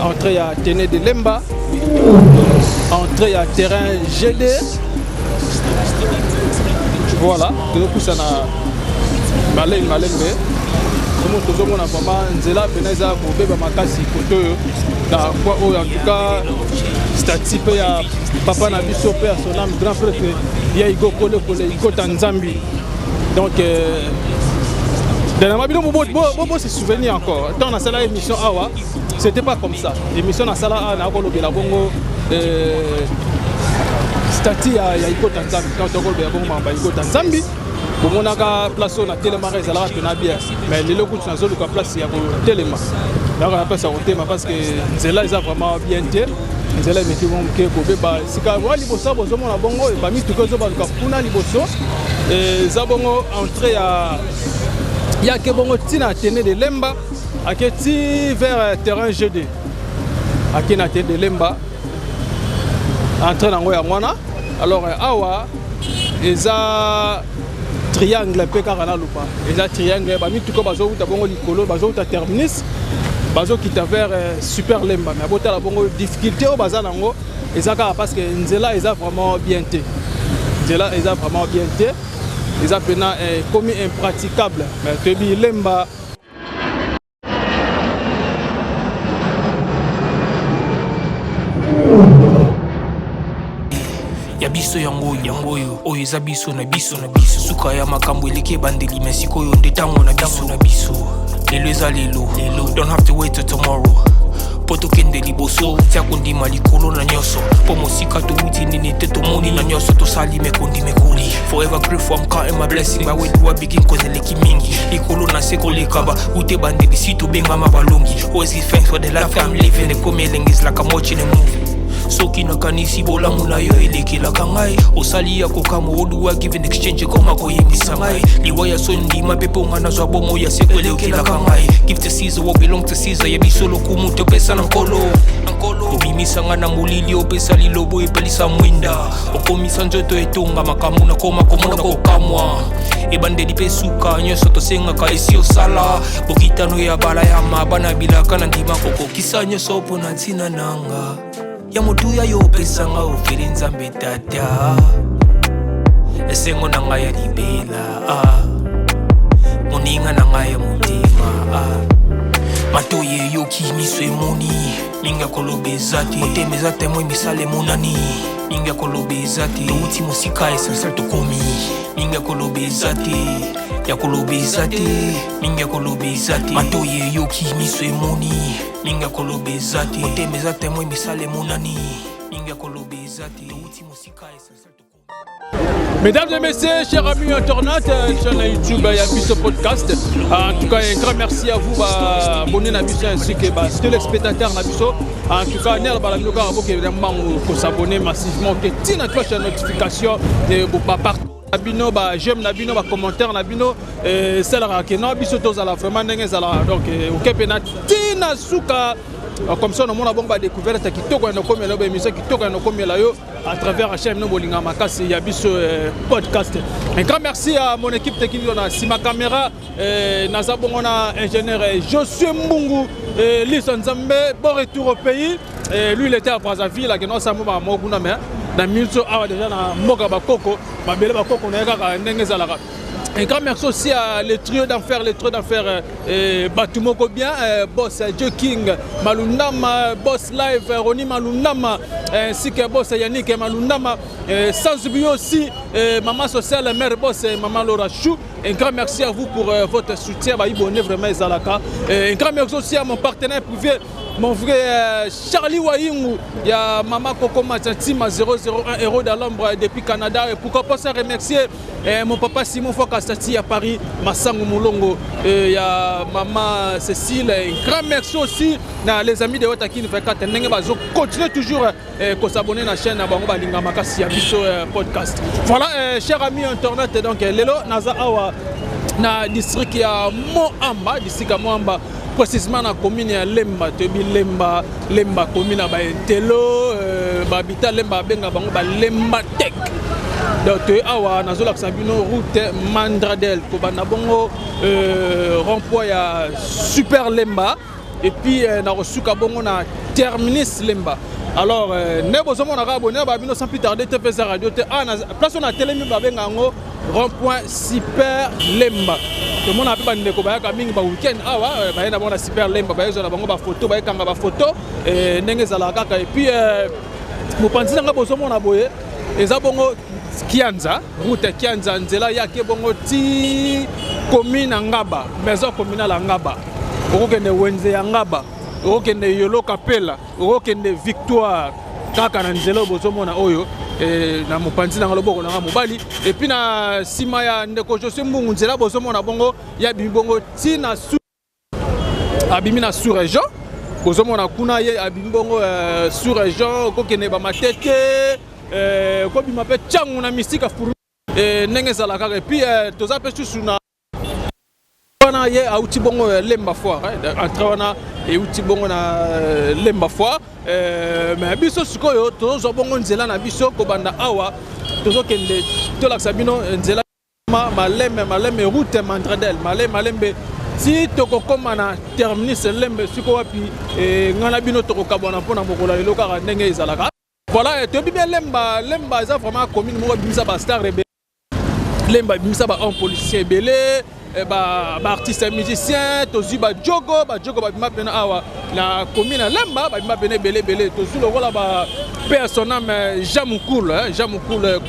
entrée à Téné de Lemba, entrée à terrain GD. Voilà, tout ça na Malembe. Comment tout le monde a vraiment Nzela Beneza pour bébé makasi koto na quoi en tout cas statut ya papa na biso père son âme grand frère ya Igo Kole Igo Tanzambi. Donc dernièrement bon se souvenir encore. Dans la salle émission awa, c'était pas comme ça. L'émission na sala na ko lobela bongo statut ya Igo Tanzambi quand on lobela bongo mamba Igo Tanzambi. Pour mon place on a tellement raison là on bien mais les locaux sont sur la place il y a tellement là on appelle ça au thème parce que c'est là ils ont vraiment bien été c'est là mais qui vont que ba si ka moi liboso bozo mona bongo et ba mi tout que zo ba ka puna liboso et za bongo entrée à il y a que bongo tina Téné de Lemba à que ti vers terrain GD à que na Téné de Lemba entrée na ngoya mwana alors awa eza triangle pe karana lupa eza triangle ba mituko bazo uta bongo likolo bazo uta terminus bazo kita vers super Lemba mais bota la bongo difficulté au bazana ngo eza ka parce que nzela eza vraiment bien té nzela eza vraiment bien té eza pena comme impraticable mais tebi Lemba biso yango oyo eza biso na biso suka ya makambo eleke bandeli mesiko yo ndetango na biso lelo eza lelo don't have to wait till tomorrow poto kende liboso tia kondima likolo na nyoso po mosika to wuti nini te tomoni na nyoso to sali mekondi mekoli forever grateful I'm counting my blessing my way do I begin cause eleki mingi likolo na seko lekaba ute bandeli sito benga mabalongi always give thanks for the life I'm living the coming is like I'm watching a movie soki nakanisi bolamu na yo elekelaka ngai osali ya kokamo oduwa give in exchange koma koyebisa ngai liwa ya sondima mpe mpo nga nazwa bomo ya seko elekelaka ngai give to Caesar what belong to Caesar yebiso lokumu topesa na nkolo obimisa nga na molili opesa lilobo epelisa mwinda okomisa nzoto etonga makambo nakoma komona kokamwa ebandeli mpe suka nyonso tosengaka esi osala bokitano ya bala ya mabana bilaka na ndima kokokisa nyonso mpo na ntina nanga ya motuya yo pesanga ofeli nzambe tata esengo na ngai ya libela moninga na ngai ya motima matoye yoki miso emoni minga kolobeza te motema eza temo emisala emonani minga kolobeza te touti mosika essentiel tokomi minga kolobeza te ya kolobeza te minga kolobeza te matoye yoki miso emoni minga kolobeza te motema eza temo emisala emonani minga kolobeza te touti mosika essentiel tokomi. Mesdames et messieurs, chers amis internautes, chaîne YouTube, il y a ce podcast. En tout cas, un grand merci à vous, abonnés Nabiso ainsi que téléspectateurs Nabiso. En tout cas, nous allons s'abonner massivement, que tina cloche de notification pour partout. Nabino ba j'aime Nabino ba commentaire Nabino c'est la que non biso tozala vraiment ndenge zala donc okepena tina suka comme ça on a bon ba découverte qui toko na comme la émission qui toko na comme la yo à travers la chaîne no bolinga makasi ya biso podcast. Un grand merci à mon équipe technique on a Sima Caméra naza bon on a ingénieur Josué Mbungu Lison Nzambe bon retour au pays lui il était à Brazzaville là que non ça mo mokuna mais dans Milso awa déjà na moka bakoko mabele bakoko na yaka ndenge zalaka. Un grand merci aussi à les trio d'enfer Batumoko bien boss Joe King Malundama boss live Roni Malundama ainsi que boss Yannick Malundama sans oublier aussi maman sociale mère boss maman Laura Chou. Un grand merci à vous pour votre soutien baïbonné vraiment Zalaka. Un grand merci aussi à mon partenaire privé mon frère Charlie Wayingu, il y a Maman Coco Matantima 001 héros de l'ombre depuis Canada. Et pourquoi pas ça remercier mon papa Simon Fokastati à Paris, Massango Moulongo, il y a Maman Cécile. Un grand merci aussi à les amis de Otakine Fekat. Continuez toujours à s'abonner à la chaîne Bango Linga Makasi Abisso podcast. Voilà, chers amis internautes, donc Lelo Naza Awa na district ya Moamba, district ya Moamba. Précisément dans la commune de Lemba, Lemba commune à Telo, Babita Lemba Benga Bango, Lemba Tech. Donc, awa nazola Sabino route Mandradel, Kobana Bongo, rond-point ya Super Lemba. et puis na kosuka bongo na terminus lemba. Alors ne bozomona abonné ba bino sans plus tarder TPZ radio te place on a telemi ba bengango rond-point super lemba. Tout le monde a pu bandeko ba ka mingi ba weekend awa ba na bona super lemba ba ezo na bango ba photo ba kanga ba photo ndenge zala kaka et puis mopanzi nga bozomona boye eza bongo Kianza, route Kianza nzela yake bongo ti commune Ngaba, maison communale Ngaba. Okokende Wenze ya Ngaba, okokende Yolo Kapela, okokende Victoire kaka na nzela bozomona oyo na mopanzi na loboko na mobali et puis na sima ya ndeko José Mbungu nzela bozomona bongo ya bibongo ti na abimi na sous région bozomona kuna ye abimi bongo sous région okokende ba matete kobi mape changu na misika furu ndenge zala kaka et puis toza pe susu na wana ye auti bongo lemba foire entre wana e uti bongo na lemba foire mais biso sikoyo tozo bongo nzela na biso ko banda awa tozo kende tolaksa bino nzela maleme route Mandradel malembe si tokokoma na terminus lembe siko wapi ngana bino tokokabona mpona mokola lelo kaka ndenge ezalaka. Voilà, tu bien lemba ça vraiment commune mo bimisa ba star rebelle lemba bimisa ba un policier belé ba artiste musicien tozu ba jogo ba bima pena awa la commune lemba ba bima pena belé tozu lo wala ba personnam Jamukul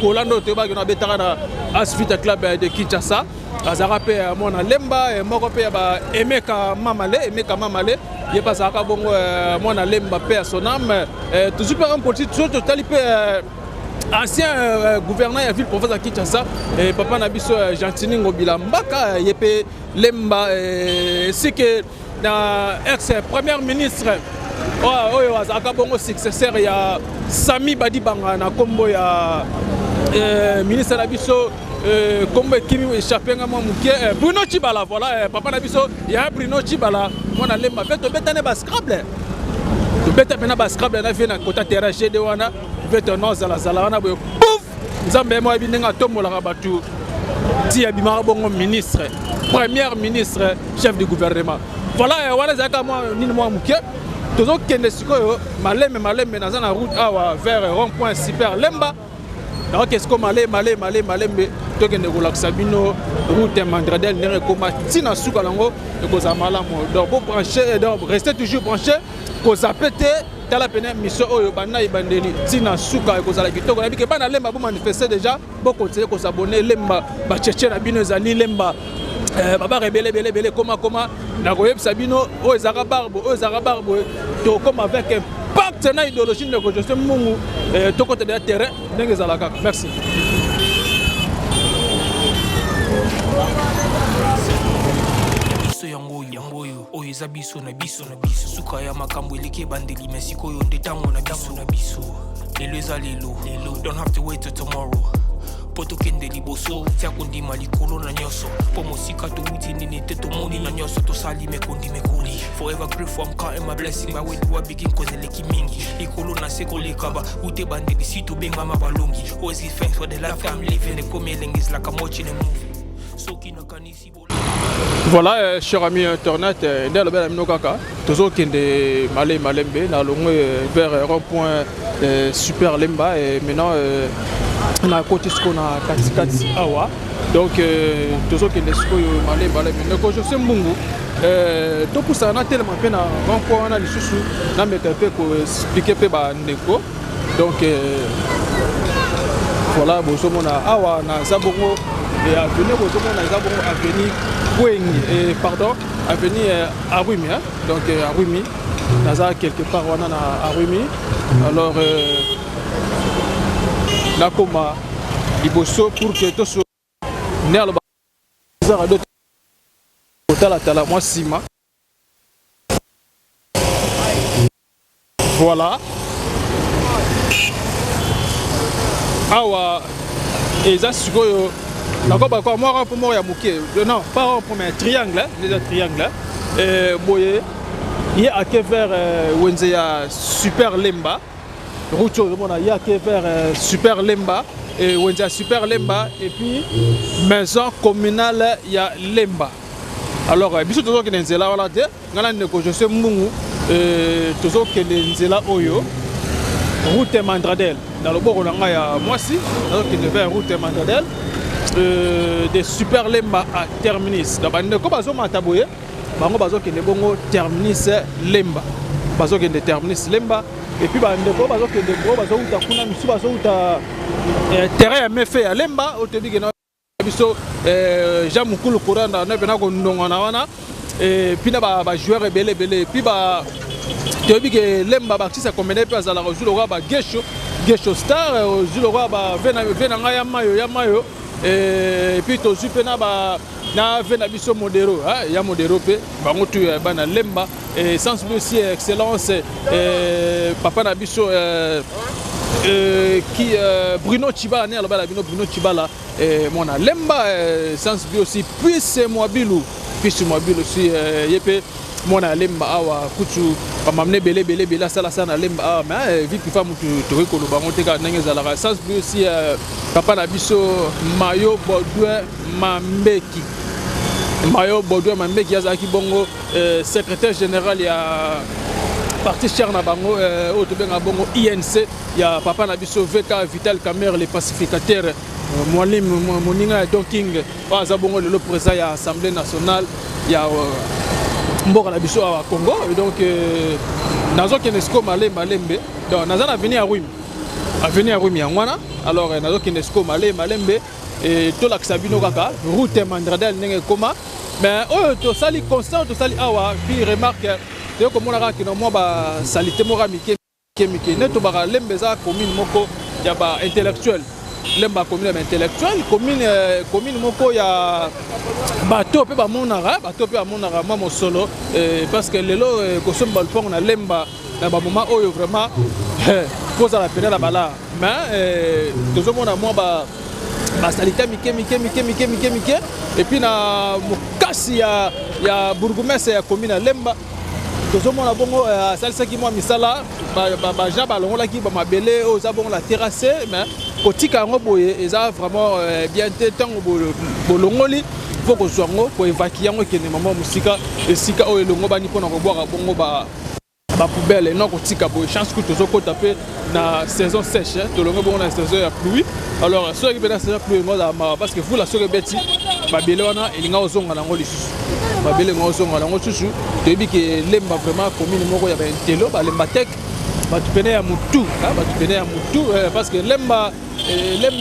Kolando te ba na betara na Asfita Club de Kinshasa azara pe mona lemba moko pe ba Emeka Mamale il passe à bongo mona lemba personnam toujours par un petit surtout talipé ancien gouverneur de la ville province de Kinshasa papa Nabiso Gentini Ngobila Mbaka yepe lemba c'est que na ex premier ministre oyo azaka bongo successeur ya Sami Badibanga na kombo ya ministre Nabiso comme kimi échappé nga muke Bruno Chibala voilà papa Nabiso ya Bruno Chibala mona lemba veto betane ba scrabble to beta pena ba scrabble na vena kota terrain GD wana veto no zala wana boy pouf nzambe mo abinenga tombola batu ti abima bongo ministre premier ministre chef du gouvernement voilà wana zaka mo nini mo muke tozo kende sikoyo maleme na zana route awa vers rond-point super lemba. Alors qu'est-ce qu'on malembe tokende kolaksa bino route Mandradel nere koma tina suka lango ekoza malamu donc pour brancher donc rester toujours branché ko zapete tala pene mission oyo bana ibandeli tina suka ekozala kitoko na bike bana lemba bo manifester déjà boko tse ko s'abonner lemba ba cheche na bino ezali lemba baba rebele koma na koyebisa bino oyo ezaka barbo to comme avec impact na idéologie de José Mbungu to côté de terrain ndenge ezalaka. Merci. Yangoyo oyo eza biso na biso suka ya makambo eleki bandeli mesiko oyo nde tango na biso lelo eza lelo don't have to wait till tomorrow poto kende liboso tia kondima likolo na nyoso po mosika to uti nini te to moni na nyoso to sali me koli forever grateful I'm counting my blessing by way to begin cause eleki mingi likolo na seko lekaba ute bandeli si to benga mabalongi always give thanks for the life I'm living the coming is like I'm watching a movie so kina kanisi. Voilà, cher ami internet, dès le bel ami Kaka, toujours qui est malembe, dans le vers rond-point super lemba et maintenant on a côté ce qu'on a Kati Awa, donc toujours qui est ce qu'on a malembe, donc je suis Mbungu. Tout pour ça on a tellement peine à rond-point on a les sous, on met un peu pour expliquer peu bas neko, donc voilà, bon ça on a Awa, na Zabongo et à venir bon ça on a Zabongo à venir. Avenir Arumi, hein? Donc Arumi, Naza quelque part on a Arumi. Alors Nakoma, Iboso pour que tout soit nerf le moi Sima. Voilà. Awa et ça c'est d'accord, bah moi pour moi il y a non pas pour un triangle, déjà triangle. Boye, il y a à vers Wenzea super lemba, route il y a vers super lemba et Wenzea super lemba et puis maison communale il y a lemba. Alors biso tozo ke nzela wala te ngana ndeko je sais mungu tozo ke nzela oyo route Mandradel dans le bord on a ya Mwasi donc il devait route Mandradel des super lemba à terminus da bande ko bazo mataboye bango bazo ke bongo terminus lemba bazo ke terminus lemba et puis bande ko bazo ke ndeko bazo uta kuna misu bazo uta terrain me fait à lemba au tebi ke na biso Jean Mukulu Kuranda na bena ko ndongana wana et puis na ba joueur belé et puis ba tobi ke lemba ba tisa komene pe azala ko julo ba Gesho Star julo ba vena nga ya mayo et puis to jupe na ba na vena biso modero ya modero pe bango tu bana lemba et sans aussi excellence papa na biso qui Bruno Chibala né alors Bruno Chibala mon lemba sans aussi puisse moi bilou aussi yepe mon lemba awa kutu ba mamne belé sala sana lemba awa mais vite femme tu ko lo bango te ka nenge zala sans aussi papa na biso Mayo Baudouin Mambeki yazaki bongo secrétaire général ya parti cher na bango au to benga bongo INC ya papa na biso VK Vital Kamer les pacificateurs Mwalim Moninga Donking aza bongo le président ya Assemblée nationale ya mboka na biso à Congo et donc nazo kenesko malembe donc naza na venir à Rwim ya ngwana alors nazo kenesko malembe et to la Sabino kaka route Mandradel ndenge koma mais to sali constant to sali awa puis remarque de comme on a qui no mo ba salité mora mike neto ba lembe za commune moko ya ba intellectuel lemba commune intellectuel commune moko ya bato pe ba monara mama solo parce que lelo ko somba le pont na lemba na ba moment oyo vraiment pose la peine la bala mais toujours mona mo ba salité mike et puis na mokasi ya bourgmestre ya commune lemba tozomona bongo salisaki mwa misala baja balongolaki bamabele oyo eza bongo la terrasse mais kotika yango boye eza vraiment bien te ntango bolongoli fo kozwa yango koévacue yango ekende mama mosika esika oyo elongo bani mpona kobwaka bongo bapoubele non kotika boye chance que tozokota mpe na saison sèche tolongo bongo na saison ya pluie alors soki mpe na saison ya pluie ngozala mawa parce que vula soki ebeti babele wana elinga ozonga nango lisusu babele nga ozonga nango lisusu toyebi ke lemba vraiment commune moko ya baintelo balemba tek bato pene ya mutu parce que lemba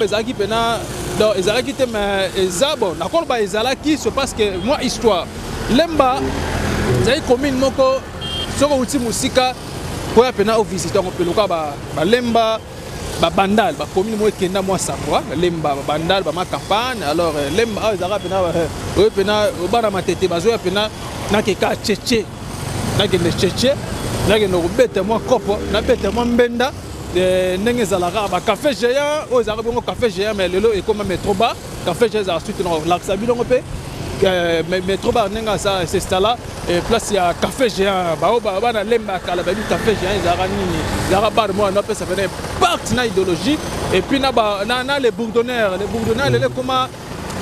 ezalaki pena donc ezalaki te mais eza bon nakoloba ezalaki c'est parce que moi histoire lemba ezali commune moko soko uti musika po ya pena ovisite ngo peluka balemba bandal ba commune mo ekenda mwa sakwa lemba bandal ba makampane alors lemba ezaka pena oyo pena bana matete bazo ya pena nakeka cheche nakende cheche nakende kobeta mwa kopo na beta mwa mbenda ndenge ezalaka ba café géant oyo ezalaka bongo café géant mais lelo ekoma métro bar café géant ezala suite no laksa bilongo mpe métro bar ndenge ça c'est là place ya café géant bana lemba kala ba café géant ezalaka nini ezalaka bar moi na pe ça fait partie na idéologie et puis na les bourdonneurs les comment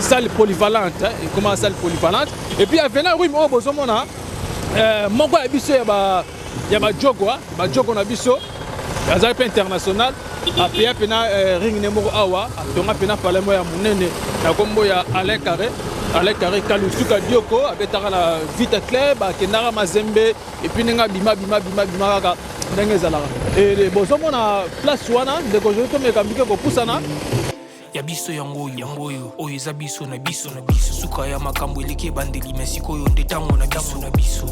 salle polyvalente comment salle polyvalente et puis venant oui mo bozomona moko ya biso ya ba jogo na biso azali pe international apia pena ring ne moko awa atonga pena palemo ya munene na kombo ya Alain Carré Kalusuka Dioko abetaka na Vita Club akendaka Mazembe et puis nenga bima kaka ndenge ezalaka et bozomona place wana ndeko joto mekambike kopusana ya biso yango oyo eza biso na biso suka ya makambo eleki ebandeli mais sikoyo nde ntango na biso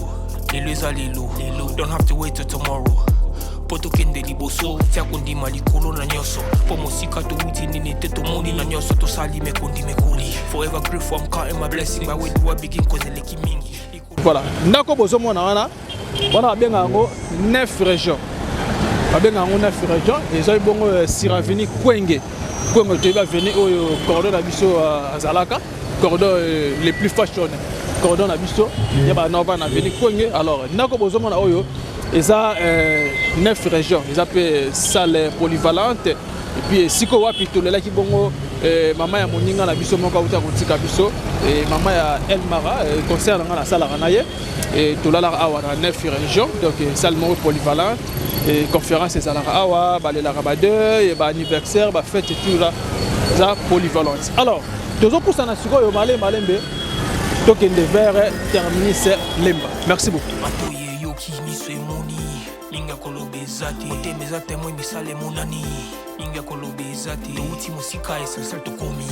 lelo eza lelo don't have to wait till tomorrow poto kende liboso tia kondima likolo na nyonso po mosika towuti nini te tomoni na nyonso tosali mekoli forever grateful I'm counting my blessing by way do I begin cause eleki mingi voilà ndako bozomona wana babenga yango 9 régions ezali bongo Siravini Kwenge toyeba veni oyo cordon na biso azalaka cordon les plus fashion cordon na biso ya ba nova na veni Kwenge alors ndako bozomona oyo ils ont 9 régions, ils appellent salle polyvalente. Et puis si ko wapi to lela ki bongo maman ya moninga na biso moko uta kotika biso et maman ya Elmara concerne la salle ranaye et to lala awa na 9 régions donc salle polyvalente et conférence et salle awa ba le laraba 2 et ba anniversaire ba fête et tout là ça polyvalente. Alors toujours pour ça na siko yo malembe donc ende vers terminus Lemba. Merci beaucoup. Ninga kolobezati otemezate moi misale monani ninga kolobezati uti musika essentiel to komi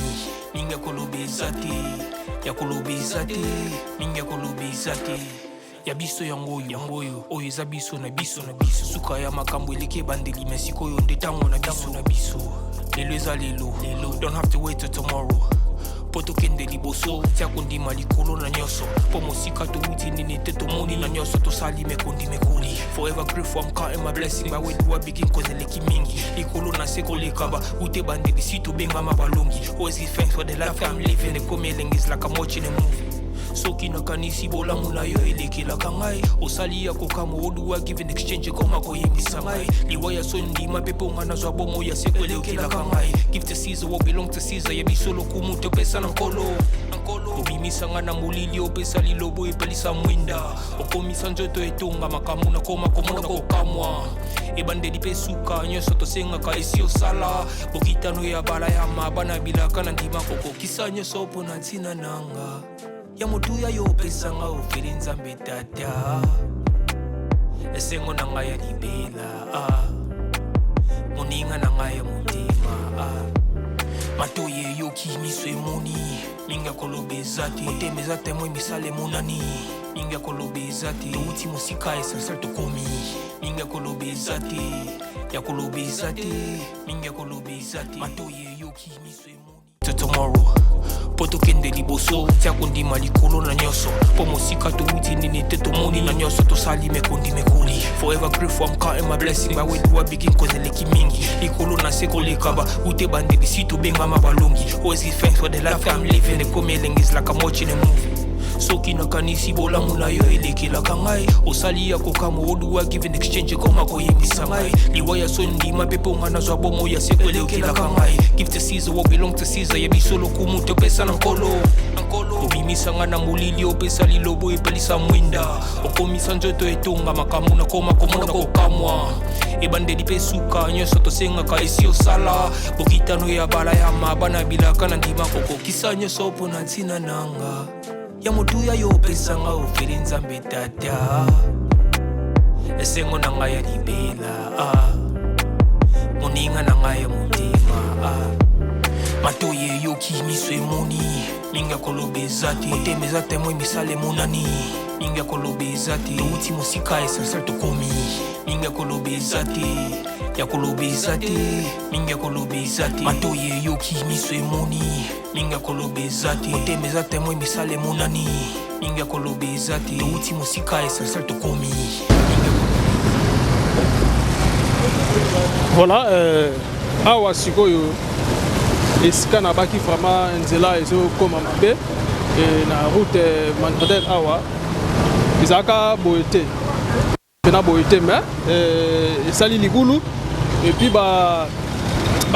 ninga kolobezati ya kolobezati ninga kolobezati ya biso yangoyo oyo eza biso na biso suka ya makambo eleke bandeli mesiko yo ndetango na biso lelo eza lelo don't have to wait till tomorrow poto kende liboso tia kondima likolo na nyoso po mosika to uti nini te to moni na nyoso to sali mekondi mekoli forever grateful I'm counting my blessing ba we do begin cause eleki mingi likolo na seko lekaba ute bande bisito benga mabalongi always give thanks for the life I'm living the coming is like I'm watching a movie soki na kanisi bola muna yo elekela kangai osali ya kokamo oduwa give in exchange koma koyebisa ngai liwaya sondi mapepo ngana zwa bomo ya seko elekela kangai give to Caesar what belong to Caesar ya bisolo kumuto pesa na nkolo obimisa ngana mulili opesa lilobo epelisa mwinda okomisa njoto etonga makamu na koma komona kokamwa ebande dipesuka nyoso tosengaka esi osala bokitano ya bala ya mabana bilaka na ndima koko kisa nyoso pona ntina nanga ya motuya yo pesanga ofeli nzambe tata esengo na ngai ya libela moninga na ngai ya motima matoye yoki miso emoni ninga kolobezati otemezate moi misale monani ninga kolobezati touti mosika essentiel tokomi ninga kolobezati ya kolobezati ninga kolobezati matoye yoki miso emoni tomorrow poto kende liboso tia kondima likolo na nyoso po mosika to uti nini te to moni na nyoso to sali mekondi mekoli forever grateful I'm counting my blessing ba we do begin cause eleki mingi likolo na seko lekaba ute bande bisito benga mabalongi always give thanks for the life I'm living the coming is like I'm watching a movie soki na kanisi bola muna yo elekela kangai osali ya kokamo oduwa give in exchange koma koyebisa ngai liwaya sondi mapepo ngana zwa bomo ya seko elekela kangai give to Caesar what belong to Caesar ya bisolo kumuto pesa na nkolo obimisa ngana mulili opesa lilobo epelisa mwinda okomisa njoto etonga makamu na koma komona kokamwa ebande dipesuka nyoso tosengaka esi osala bokitano ya bala ya mabana bilaka na ndima koko kisa nyoso pona ntina nanga ya motuya yo pesanga ofeli nzambe tata esengo na ngai ya libela moninga na ngai ya motima matoye yoki miso emoni ninga kolobezati otemezate moi misale monani ninga kolobezati touti mosika essentiel tokomi ninga kolobezati ya kolobezati ninga kolobezati matoye yoki miso emoni ninga kolobezati otemezate moi misale monani ninga kolobezati touti mosika essentiel tokomi. Voilà, awa sikoyo esika na baki vraiment nzela ezokoma mabe na route Mandradel awa ezaka boyete pena boyete mais esali ligulu et puis ba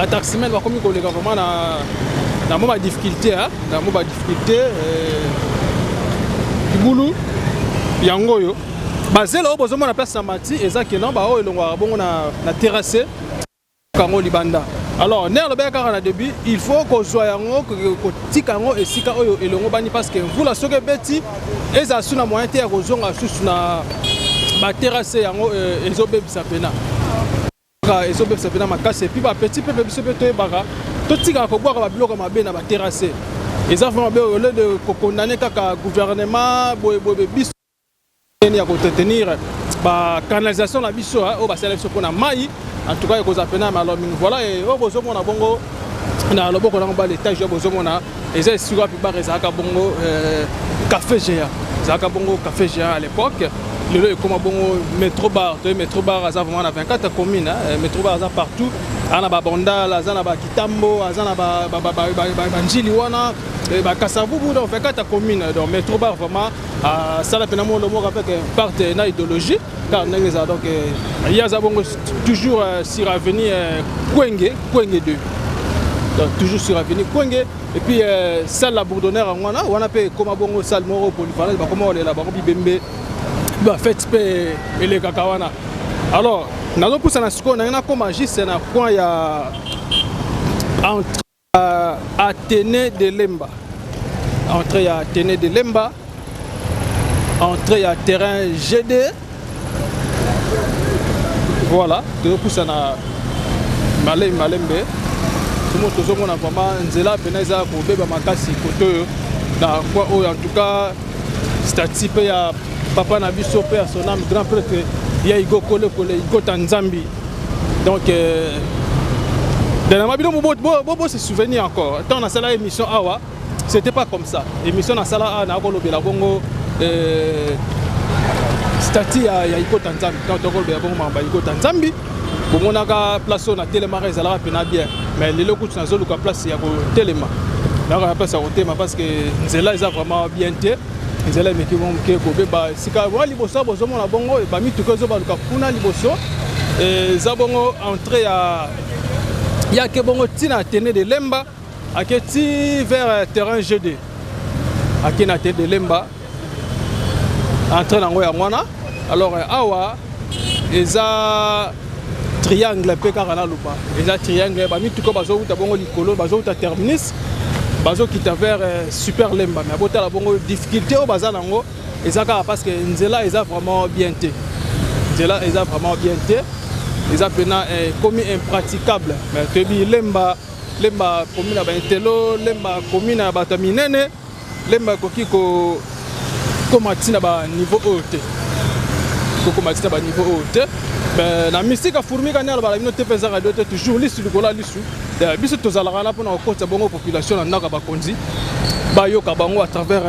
taximen bakomi koleka vraiment na mo ba difficulté na mo ba difficulté ligulu yangoyo bazela o bozomona place samati ezaki non ba o elongwa bongo na terrasse kango libanda. Alors, ner le bec à début, il faut qu'on soit yango, que tikango et sika oyo elongo bani parce que vous la soke beti, et ça suna moyen te rozonga sous na ba terrasse yango ezobe bisapena. Ezobe bisapena makase puis ba petit peu biso beto baka. To tika ko boire ba biloko mabe na ba terrasse. Et ça vraiment au lieu de condamner kaka gouvernement boy biso ya ko tenir ba canalisation la biso o ba sala biso pona mai. En tout cas, il y a des alors voilà, et au besoin mon abongo, na lobo qu'on a l'étage au besoin mon a, et c'est sur puis bar ezaka bongo café géant, ezaka bongo café géant à l'époque. Le comme bongo métro bar aza vraiment na 24 communes, métro bar aza partout. Ana ba bonda, aza na ba kitambo, aza na ba njili wana, Kassavubu donc fait quatre communes donc mais trop bar vraiment ça la peine à mon avec partenaire idéologie car donc il y a toujours sur avenir Kwenge 2 donc toujours sur avenir Kwenge et puis salle la bourdonnère on a fait comme bongo salle moro polyvalente comment on est là bibembe fait et les kakawana alors nazo poussa na siko na comme juste na point ya entre Athénée de Lemba entrée à Athénée de Lemba entrée à terrain GD voilà nazo poussa na malembe tout le monde tozomona vraiment nzela peneza ko beba makasi koto na quoi en tout cas statut ya papa na biso père son âme grand prêtre ya Igo Kole Igo Tanzambi donc dernièrement bon se souvenir encore tant on a ça émission awa c'était pas comme ça émission na sala na ko lobela bongo statut ya Igo Tanzambi quand on lobela bongo mamba Igo Tanzambi bomonaka place na téléma ezalaka pena bien mais lelo kutu na zoluka place ya ko téléma na ka place ya ko téléma parce que nzela eza vraiment bien té nzela meki bon ke ko beba sika wa liboso bozomo na bongo ba mituko zo baluka kuna liboso za bongo entrée ya ke bongo tina Athénée de Lemba aketi vers terrain GD akena Athénée de Lemba entrée nango ya mwana alors awa eza triangle pe kaka na lupa eza triangle ba mituko bazo uta bongo likolo bazo uta terminus bazo kita vers super Lemba mais abota la bongo difficulté au bazana ngo ezaka parce que nzela eza vraiment bien té nzela eza vraiment bien té eza pena comme impraticable mais tebi Lemba commune ba intelo Lemba commune ba taminene Lemba kokiko komatina ba niveau haut komatina ba niveau haut mais la mystique a fourmi gagner la minute pesa radio toujours lisu likola lisu biso tozalaka na pona okota bongo population na ndaka bakonzi bayoka bango à travers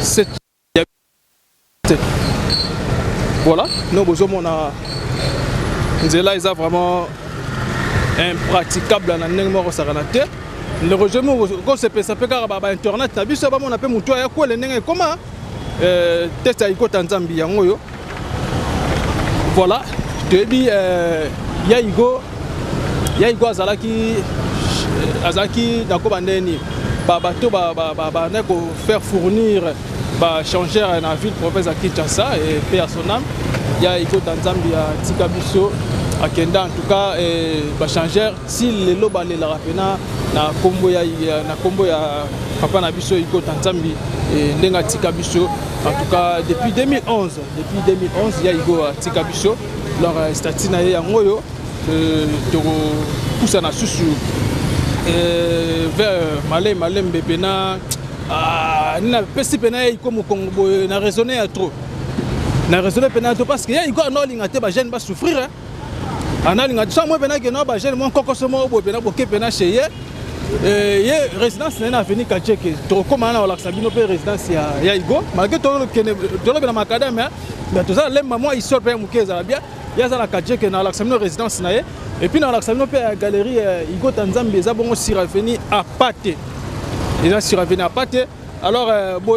cette voilà nous bozomona nzela eza vraiment impraticable na ndenge moko sakana te le régime ko se pesa pe ka ba internet na biso ba mona pe mutu ya ko le ndenge koma test Igo Tanzambi yango yo voilà debi ya Igo azalaki na ko bandeni bato ba na ko faire fournir ba changer na ville province à Kinshasa et paix à son âme ya Igo Tanzambi ya tika biso akenda en tout cas ba changer si le loba le la rapena na kombo ya papa na biso Igo Tanzambi ndenga tika biso en tout cas depuis 2011 ya Igo tika biso leur statut na ya ngoyo de poussa na susu vers malembe pena na pesi pena comme Congo na raisonner trop parce que ya Igo no linga te ba jeune ba souffrir ana linga ça moi pena que no ba jeune mon kokosomo bo pena boke pena chez ye résidence na venir kacheke to comme na wala sabino pe résidence ya Igo malgré to le na makada mais to ça le maman il sort pe mukeza bien ya za la kacheke na la résidence na et puis dans la galerie Igo Tanzambi eza bongo survenu à Pate eza survenu à Pate alors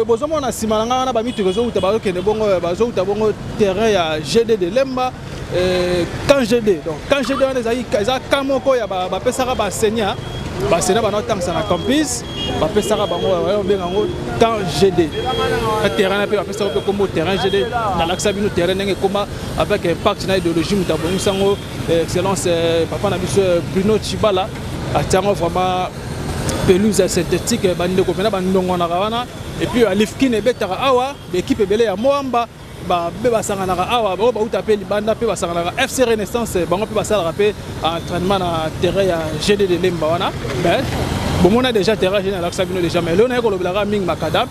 bozomo na simalanga wana ba mitu rezo uta ba kende bongo bazo uta bongo terrain ya GD de Lemba quand GD donc quand GD wana eza kamoko ya ba pesaka ba senya ba no tangsa na campus ba pesaka bango ba benga ngo quand GD terrain na pe ba pesaka comme terrain GD na laksa bino terrain ndenge koma avec impact na idéologie mutabongo sango excellence papa na biso Bruno Chibala atiango vraiment pelouse synthétique bande ko pena bandongo na kawana et puis alifkine betaka awa équipe belé ya Moamba ba beba sangana awa ba uta pe libanda pe basangana FC Renaissance bango pe basala pe entraînement na terrain ya GD de Lemba wana ben bon on a déjà terrain général Sabino déjà mais là on a ko lobela ming makadam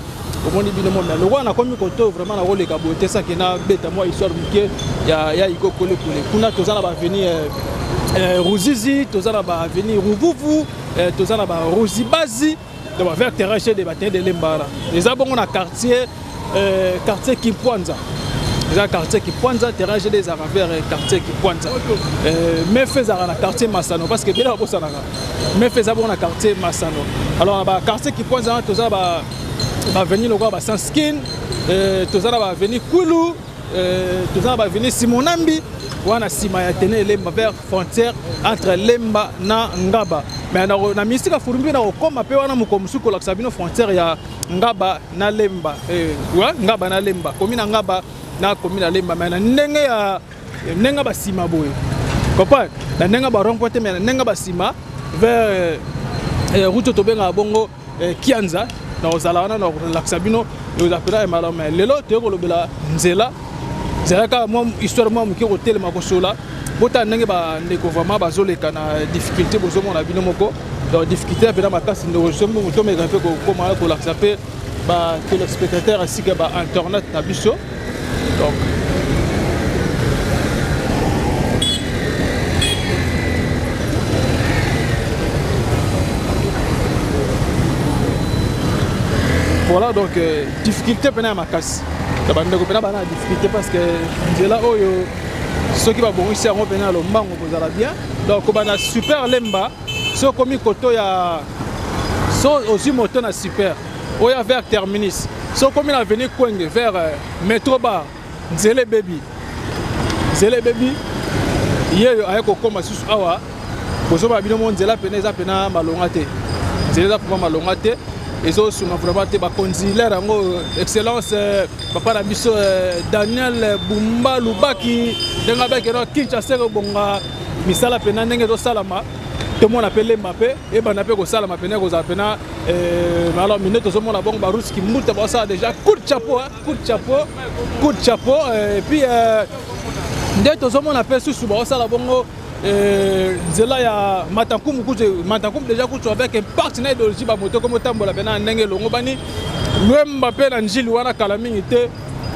au monde bino monde le roi na komi koto vraiment na role ka beauté ça qui na beta moi histoire muke ya Igo Kole kuna tozana ba venir Ruzizi tozana ba venir Ruvuvu tozana ba Ruzibazi de ba vers terrain chez des batailles de Lemba là les abongo na quartier Kimpwanza eza quartier Kipwanza terrain GD ezaka vers quartier Kipwanza mais faisaka na quartier Masano parce que bila bosanaka mais faisaka bon na quartier Masano alors ba quartier Kipwanza toza ba venir lokwa ba Sanskin toza ba venir Kulu toza ba venir Simonambi wana sima ya tene Lemba vers frontière entre Lemba na Ngaba mais na misika furumbi na okoma pe wana mukomusuko la sabino frontière ya Ngaba na Lemba Ngaba na Lemba commune Ngaba na commune Lemba mais na ndenge ya ndenge ba sima boye comprendre na ndenge ba rond-point mais na ndenge ba sima vers route to benga bongo Kianza na ozala wana na la sabino yo apela malama lelo te ko lobela nzela zaka moi histoire moi muki ko telema ko sola bota ndenge ba ndeko vraiment bazoleka na difficulté bozomo na bino moko donc difficulté apena makasi ndo somo to meka pe ko koma ko la sape ba téléspectateur ainsi que ba internet na biso donc voilà donc difficulté pena makasi la bande ko pena bana difficulté parce que nzela oyo ceux qui va bon ici on pena lo mbango kozala bien donc bana super Lemba so komi koto ya so aussi moto na super oya vers terminus so komi na venir Kwenge vers métro bar nzele baby yeyo ayeko koma susu awa bozo ba bino mo nzela pena eza pena malonga te nzela pour malonga te ezo suna vraiment te ba consilaire ngo excellence papa na biso Daniel Bumba Lubaki denga ba kero Kinshasa ko bonga misala pena ndenge zo salama to mona pele Mbappé e bana pe ko salama pena ko za pena alors minute zo mona bonga ba ruski muta ba ça déjà coup de chapeau et puis nde to zo mona pe susu ba sala bongo nzela ya Matankum déjà kutu avec un partenaire idéologie ba moto comme tambola bena ndenge longo bani Mbappé na njili wana kala mingi te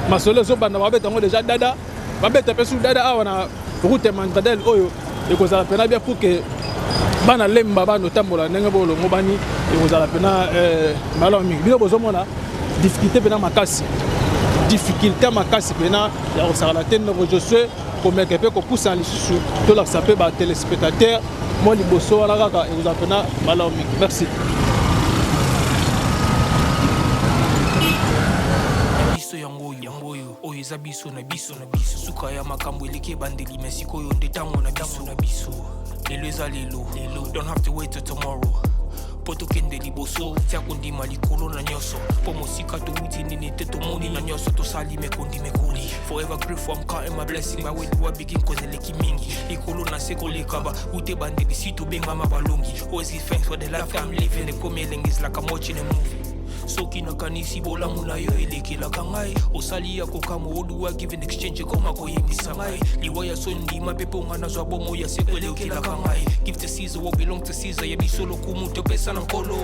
masolo zo banda ba betango déjà dada ba beta pe su dada awa na route Mandadel oyo ekozala pena bien pour que bana Lemba bano tambola ndenge bo longo bani ekozala pena malo mingi bino bozo mona difficulté pena makasi pena ya osala tene je suis comme que peut pousser en lissu to la sape ba téléspectateur moi liboso wala kaka et vous appena malo mingi merci oyo eza biso na biso suka ya makambo eleke bandeli mesiko yo ndetango na biso lelo eza lelo don't have to wait till tomorrow poto kende liboso tia kondima likolo na nyoso po mosika to wuti nini te to moni na nyoso to sali mekondi mekoli forever grateful I'm counting my blessing by way do I begin cause eleki mingi likolo na seko lekaba ute bandeli sito benga mabalongi always give thanks for the life I'm living the coming is like I'm watching a movie soki na kanisi bola muna yo elekela kangai osali ya kokamo oduwa given exchange koma koyebisa ngai liwaya sondi mapepo ngana zwa bomo ya sekwelekela kangai give to Caesar what belong to Caesar yebisolo kumuto pesa na nkolo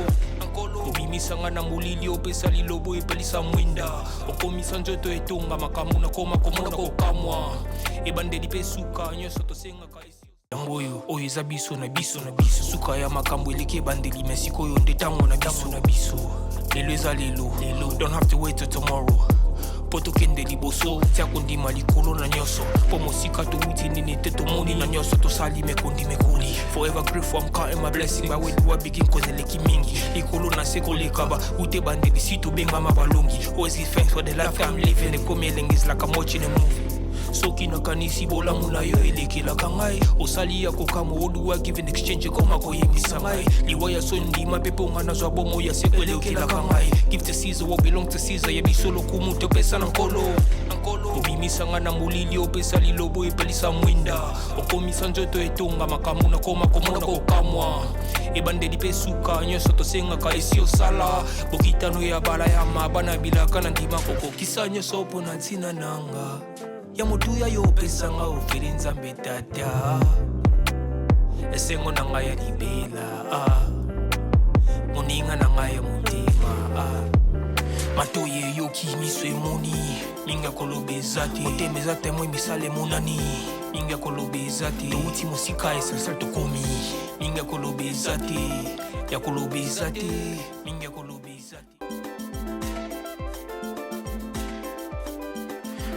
obimisa ngana mulili opesa lilobo epelisa mwinda okomisa njoto etonga makamu na koma komona kokamwa ebandeli pesuka nyoso tosenga kaisi yangoyo oyo eza biso na biso suka ya makambo eleke bandeli mesiko yo ndetango na biso lelo eza lelo don't have to wait till tomorrow poto kende liboso tia kondima likolo na nyoso po mosika to wuti nini te to moni na nyoso to sali mekondi mekoli forever grateful I'm counting my blessing by way do I begin cause eleki mingi likolo na seko lekaba ute bandeli sito benga mabalongi always give thanks for the life I'm living the coming is like I'm watching a movie soki na kanisi bola muna yo elekela kangai osali ya kokamo oduwa given exchange koma koyebisa ngai liwaya sondi mapepo ngana zwa bomo ya sekwelekela kangai give to Caesar what belong to Caesar yebisolo kumuto pesa na nkolo obimisa ngana mulili opesa lilobo epelisa mwinda okomisa njoto etonga makamu na koma komona kokamwa ebandeli pesuka nyoso tosenga kaisi osala bokitano ya bala ya mabana bilaka na ndima kokokisa nyoso pona ntina nanga ya motuya yo pesanga oferi nzambe tata esengo na ngai ya libela moninga na ngai ya motema matoye yoki miso emoni minga kolobeza te motema eza temoi misala emonani minga kolobeza te touti mosika esansal tokomi minga kolobeza te ya kolobeza te minga kolobeza te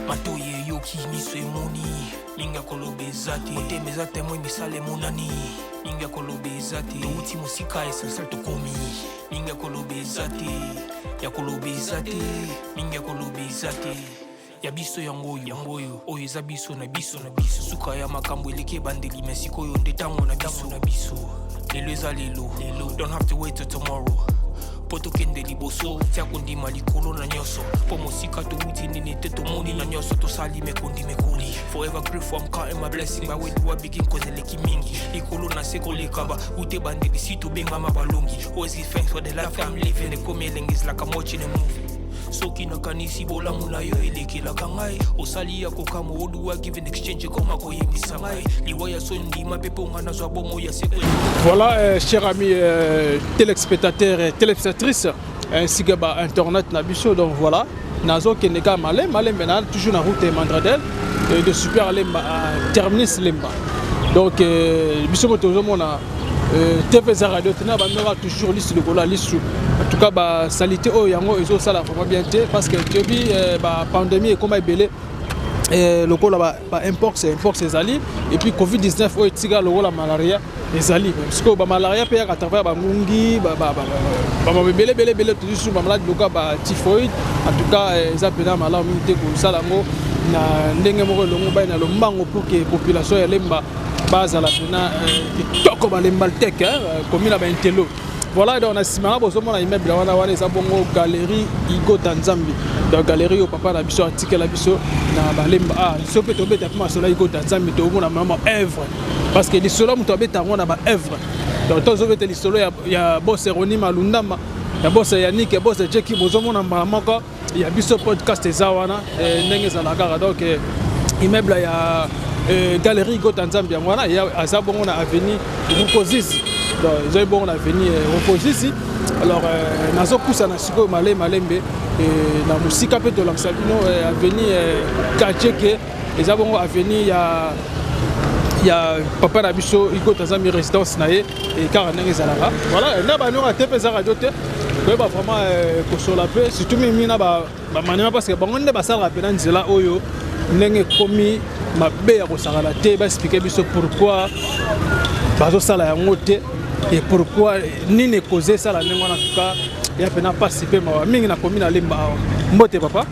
matoye yoki miso emoni ninga koloba eza te motema eza temoi misala emonani ninga koloba eza te touti mosika esalsal tokomi ninga koloba eza te ya koloba eza te ninga koloba eza te ya biso yango oyo eza biso na biso suka ya makambo eleki ebandeli me sikoyo nde ntango na biso lelo eza lelo don't have to wait till tomorrow po tokende liboso tia kondima likolo na nyonso po mosika touti nini te tomoni na nyonso tosali mekoli forever grateful I'm counting my blessing but where do I begin cause eleki mingi likolo na se kolekaba ute bandeli si tobengama balongi always give thanks for the life I'm living the coming is like I'm watching a movie soki nakanisi bolamu na yo elekelaka ngai osali ya kokamo oduwa give in exchange koma koyebisa ngai liwa ya sondima mpe mpo nga nazwa bomo ya seko. Voilà, chers amis téléspectateurs et téléspectatrices ainsi que internet na biso, donc voilà nazo keneka malem maintenant toujours na route Mandradel de Super Lemba à Terminus Lemba, donc biso moto mona TVZ radio tena ba mera toujours liste de kola liste en tout cas ba salité o yango ezo sala vraiment bien parce que tu vis ba pandémie et comme ebele le kola ba importe ezali et puis Covid-19 o etiga le kola malaria ezali parce que ba malaria pe ya travers ba ngungi ba bele toujours ba malade loka ba typhoïde en tout cas eza pena mala minute ko sala ngo na ndenge moko longo ba na lombango pour que population ya Lemba bazala pena kitoko ba lembaltek commune ba intelo. Voilà, donc on a simara bozomo na immeuble wana wana eza bongo galerie Igo Tanzambi, donc galerie au papa na biso article la biso na balemba so pe tobe ta ma sola Igo Tanzambi to mona mama œuvre parce que les solo muto beta ngona ba œuvre donc to zo beta les solo ya boss Roni Malundama ya boss Yannick ya boss Jackie bozomo na mama ya biso podcast ezawana ndenge za la gara donc immeuble ya galerie Igo Tanzambi ngwana ya azabongo na avenue Rukozisi. Donc, j'ai bon on a venu reposer ici. Alors, nazo poussa na siko malembe et na musika pe to laksabino avenue Kacheke et bon avenue ya papa na biso Igo Tanzambi résidence na ye et car ndenge zalaka. Voilà, na ba no TVZ radio te. Ba vraiment ko sola pe surtout mimi na ba manema parce que bango nde ba sala pe na nzela oyo ndenge komi mabe ya ko sala te ba expliquer biso pourquoi bazo sala yango te. Et pourquoi ni ne causer ça la nengo en tout cas il y a pas participer ma mingi na commune à Lemba mbote papa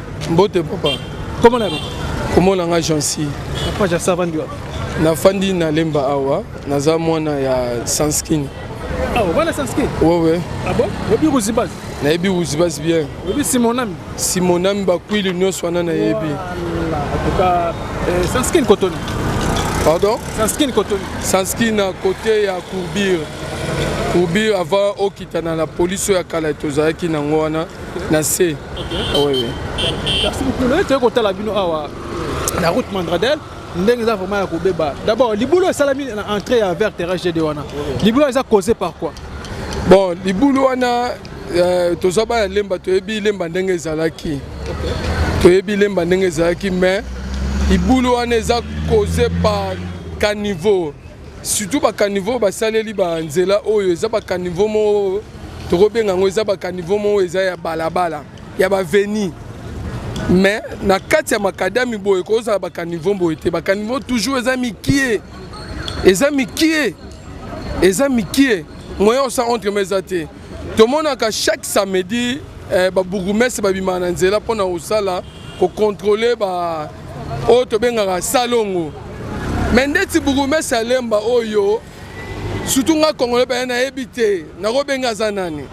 comment là comment nga jansi papa ja savandi na fandi na Lemba awa naza mwana ya Sanskin voilà Sanskin ouais ah bon obi Ruzibas na yebi Ruzibas bien obi Simonami ba kwili nyonso wana na yebi en tout cas Sanskin Kotoni. Pardon? Sanskin à côté ya Kourbir avant au kitana la police ya kala toza ki na ngwana na C. Oui. Merci beaucoup. Le te côté la bino awa la route Mandradel ndenge za vraiment ya kobeba. D'abord libulo salami entrée vers terrain GD wana. Libulo eza causé par quoi? Bon, libulo wana toza ba Lemba toyebi Lemba ndenge zalaki. Toyebi Lemba ndenge zalaki mais libulo wana eza causé par caniveau. Surtout ba caniveau ba saleli ba nzela oyo eza ba caniveau mo tokobenga ngo eza ba caniveau mo eza ya balabala ya ba veni mais na kati ya makadami boye koza ba caniveau boye te ba caniveau toujours eza mikie moyo sa entre mesate to mona ka chaque samedi ba bourgmestre ba bimana nzela pona osala ko contrôler ba o tobenga salongo. Mais ndeti bourgmestre Lemba oyo surtout nga congolais ba na ebité na robenga zanani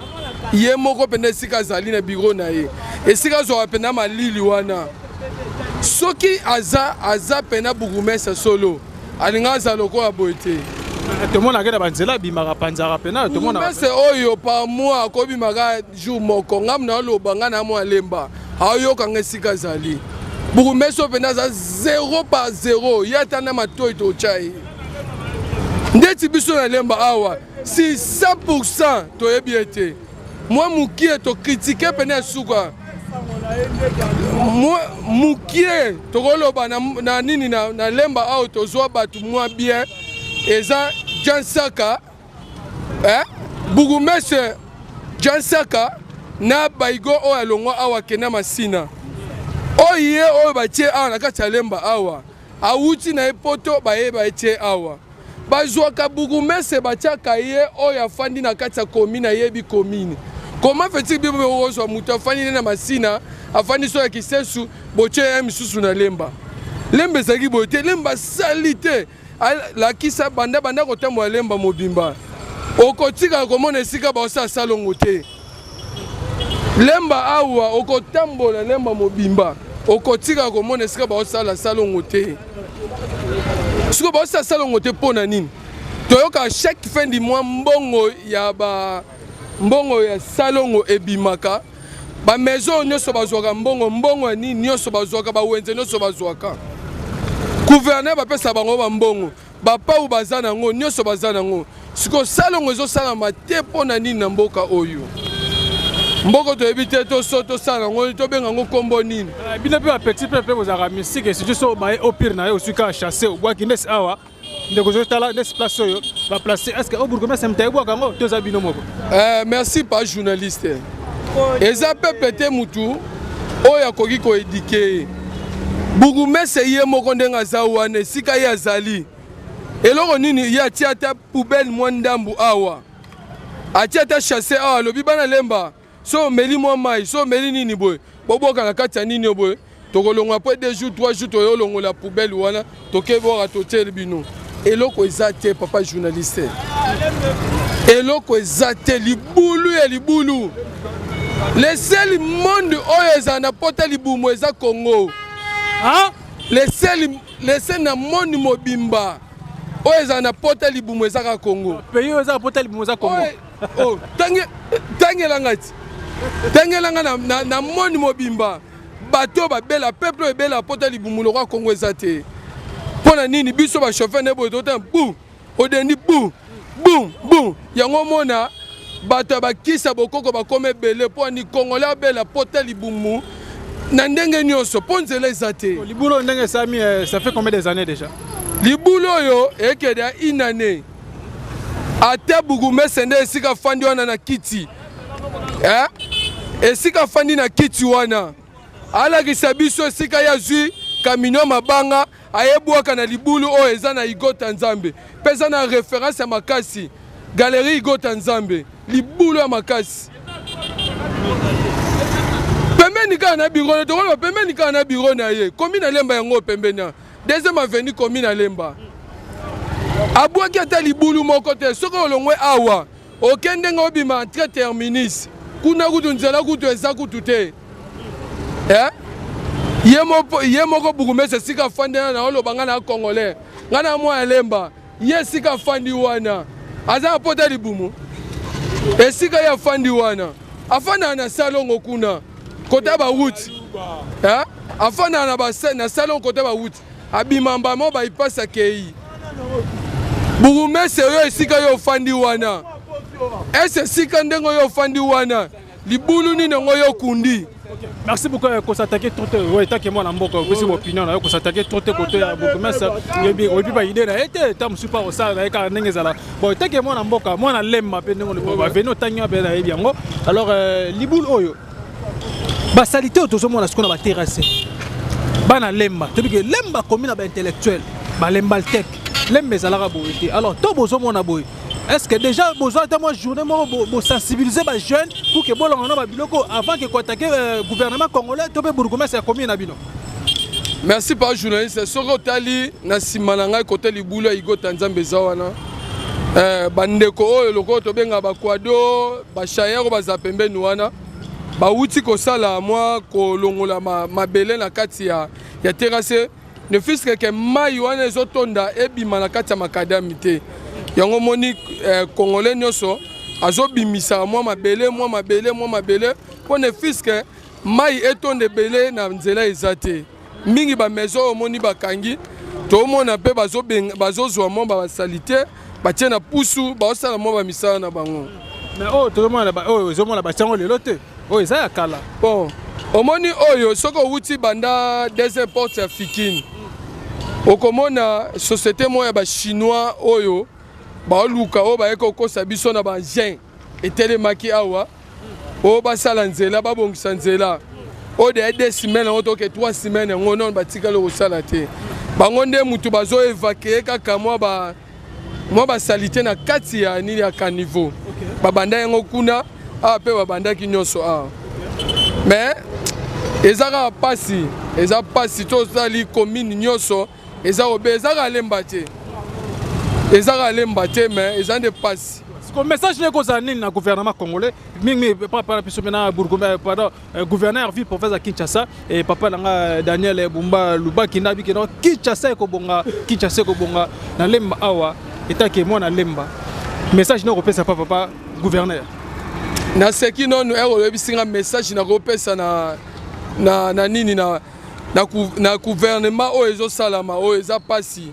ye moko pende sika zali na bureau na ye esika zo apena malili wana soki aza pena bourgmestre solo alinga za loko ya boité to mona ngena banzela bimaka panzaka pena to mona bourgmestre oyo par mois ko bimaka jour moko ngam na lobanga na mo Lemba ayo kanga sika zali bourgmestre pena za 0 par 0 yatana matoi to chai ndeti biso na Lemba awa si 100% to ebiete moi mukie to critiquer pena suka moi mukie to koloba na nini na Lemba awa to zwa batu moi bien eza Jansaka bourgmestre Jansaka na baigo o alongwa awa kena masina oye oyo batie awa na kati ya lemba awa awuti na ye poto bayeba etie awa bazwaka burgumestre batiaka ye oyo afandi na kati ya komine ayebi komine koma feti bibo ozwa moto afandi na masina afandi so ya kisesu botie ye misusu na lemba lemba ezalaki boye te lemba sali te lakisa banda kotambola lemba mobimba okotika komona esika baosala salongo te lemba awa okotambola lemba mobimba okotika komona esika baosala salongo te siko baosala salongo te mpo na nini toyoka chaque fin du mois mbongo ya salongo ebimaka bamaison nyonso bazwaka mbongo ya nini nyonso bazwaka bawenze nyonso bazwaka gouverneur bapesa bango bambongo bapau baza nango nyonso baza nango siko salongo ezosalama te mpo na nini na mboka oyo mboko toyebi te tosala nango tobenga yango kombo nini bino mpe bapetit mpe kozalaka mystique esutu so baye opire na ye osika achasse obwaki ndesi awa ndeko zotala ndesi place oyo baplace estce o bourgmestre mta ebwaka yango toza bino moko merci pa journaliste eza peuple te mutu oyo akoki koedike ye bourgmestre ye moko ndenge aza wana esika ye azali eloko nini ye atia ata poubele mwa ndambu awa atia ata chasse awa alobi bana lemba so omeli mwa mai so omeli nini boye boboka na kati ya nini boye tokolongwa po 2 jours 3 jours toyolongola poubele wana tokebwaka totieli bino eloko eza te papa journaliste eloko eza te libulu ya libulu le seul monde oyo eza na pota libumu eza Congo le seul na monde mobimba oyo eza na pota libumu ezaka Congo pays oyo eza na pota libumu eza Congo tangelanga na monde mobimba bato babela peuple ebela pota libumu lokwa Congo eza te pona nini biso ba chauffeur ne boyo tota bu odendi bu yango mona bato bakisa bokoko bakome ebele po ni Congolais abela pota libumu na ndenge nyonso po nzela eza te libulu ndenge esami ça fait combien des années déjà libulu oyo ekede une année ata bourgmestre nde esika fandi wana na kiti esika fandi na kiti wana alakisa biso esika ya zwi camion mabanga ayebwaka na libulu oyo eza na Igota Nzambe pesa na référence ya makasi galerie Igota Nzambe libulu ya makasi pembeni kaka na biro tokoloba pembeni kaka na biro na ye komi na lemba yango pembeni deuxième avenue komi na lemba abwaki ata libulu moko te soki olongwe awa okende nga obima entre terminus kuna kutu nzela kutu eza kutu te ye moko bourgmestre esika afandi na oloba nga na congolais nga na mwa ya lemba ye esika afandi wana aza na pota libumu esika ye afandi wana afandaka na salongo kuna kota bawuti afandaka na salongo kota bawuti abima mbamo baipasa kei bourgmestre oyo esika yo ofandi wana ese esika ndenge oyo ofandi wana libulu nini yango yo kundi. Merci beaucoup pour s'attaquer trop tôt. Oui, tant que moi na mboko aussi opinion na pour s'attaquer trop tôt côté ya bourgmestre yebi obi ba idée na été tam super au ça na ka ndenge zala. Bon, tant que moi na mboka moi na lemma pe ndenge le ba veno tanya pe na yebi yango. Alors libulu oyo ba salité autour moi na ce qu'on a ba terrasser. Bana lemma, to que lemba commune ba intellectuel, ba lembal tech, lembe zala boité. Alors to bozo moi na boy. Est-ce que déjà besoin de moi journée pour sensibiliser les jeunes pour que bolon na biloko avant que attaquer gouvernement congolais to be bourgmestre ya commune na bino. Merci par journaliste soko tali na simananga côté libulu ya Igota Nzambe zawana bandeko oyo loko to benga ba kwado ba chayero ba zapembeni wana ba wuti ko sala moi ko longola mabele na kati ya terrasse ne fiske ke mai wana ezotonda ebima na kati ya makadami te. Yango moni congolais nyonso azobimisa mwa mabele po ne fiske mai etonde belé na nzela ezate mingi ba maison moni bakangi to mona pe bazozwa mwa ba salite batie na pusu baosala mwa ba misala na bango. Mais to mona ba ezomona ba chango lelo te eza ya kala. Bon omoni oyo soko wuti banda deuxième porte ya Fikini okomona société moya ba chinois oyo baoluka o bayeko kosa biso na banjen etelemaki awa o basala nzela babongisa nzela o de 2 semaines on to ke 3 semaines on non batika le osala te bango nde mutu bazo évacuer kaka moi ba salité na kati ya nini ya caniveau babanda yango kuna a pe babanda ki nyonso a mais ezaka pasi to sali commune nyonso ezaka lemba te mais ezande pasi. Le message n'est pas le gouvernement congolais. Papa gouverneur ville province de Kinshasa et papa Daniel Bumba Luba Kinabi Kinshasa ko bonga na lemba awa eta ke mo na lemba. Message n'est pas papa gouverneur. Na seki non bisinga message na kopesa na nini na gouvernement o ezo salama o eza pasi.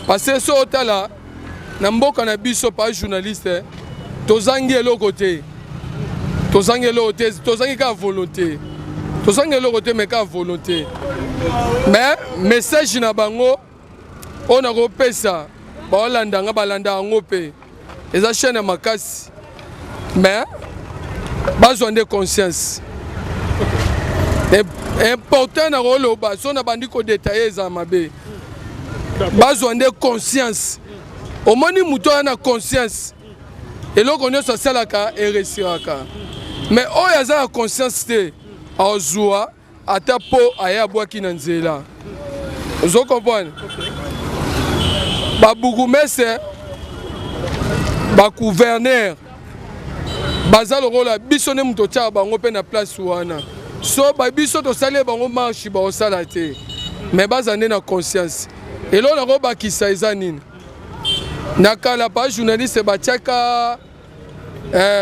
Parce que so otala na mboka na biso pa journaliste tozangi eloko te tozangi ka volonté mais ka volonté mais message na bango on a kopesa baolanda balanda yango pe eza chaîne makasi mais besoin de conscience important na koloba so na bandi ko détailler za mabe besoin de conscience. Au moins, nous avons conscience. Et là, on est sur la mais on a la conscience de Aozoua, à ta peau, à Yaboaki Nanzela. Vous comprenez? Babougumese, gouverneur, Bazal rôle à Bissonne Moutotia, on na place ouana. So, Bisso to salé, on marche, on salate. Mais Bazane na conscience. Et là, on a robaki saizanine. Nakala pas journaliste batiaka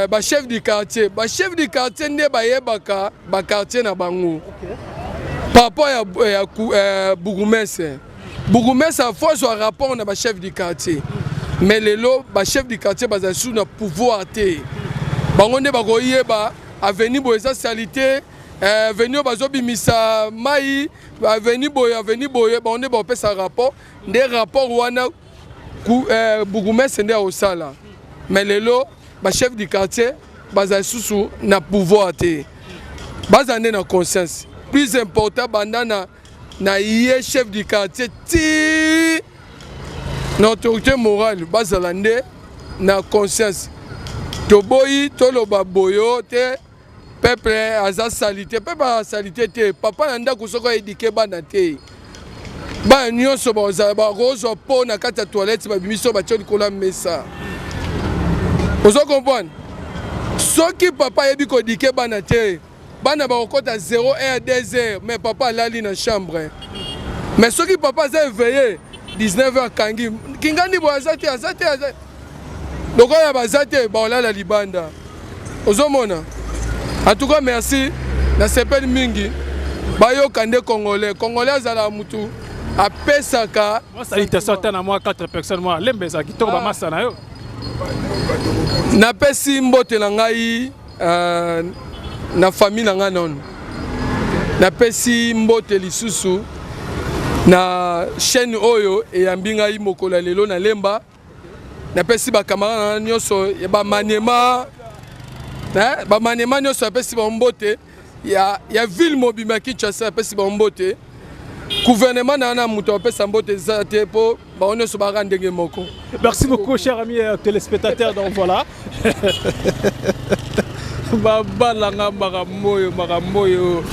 ba chef du quartier ne ba yebaka ba quartier na bango papa ya bourgmestre a fois un rapport na ba chef du quartier mais lelo ba chef du quartier baza sous na pouvoir te bango ne ba koyeba avenir boza salité avenir bazo bimisa mai avenir boye bango ne ba pesa rapport des rapports wana Bourgmestre nde au sala mais lelo ba chef du quartier baza susu na pouvoir te bazane na conscience plus important bandana na yé chef du quartier ti na autorité morale bazala nde na conscience to boyi to loba boyo te peuple aza salité te papa na ndako soko éduquer bana te ba nyonso ba rozo po na kata toilette ba bimiso ba tcholi kola mesa. Vous comprenez? Soki papa yebi ko dike bana te bana ba okota 0 heure 2 heures mais papa lali na chambre. Mais soki papa za éveillé 19h kangi kingani bo azate. Donc ya bazate ba olala libanda. Ozomona. En tout cas merci na sepel mingi ba yo kande congolais azala mutu a pesaka salutation à moi 4 personnes moi lembeza kitoko ba massa na yo na pesi mbote na ngai na famille na nga non na pesi mbote lisusu na chaîne oyo eyambi ngai mokola lelo na lemba na pesi ba camarade na nyonso ba maniema nyonso pesi ba mbote ya ville mobima Kinshasa pesi ba mbote gouvernement na muto pesa mbote zate po ba on so ba ndenge moko. Merci beaucoup chers amis téléspectateurs, donc voilà babalanga maramoyo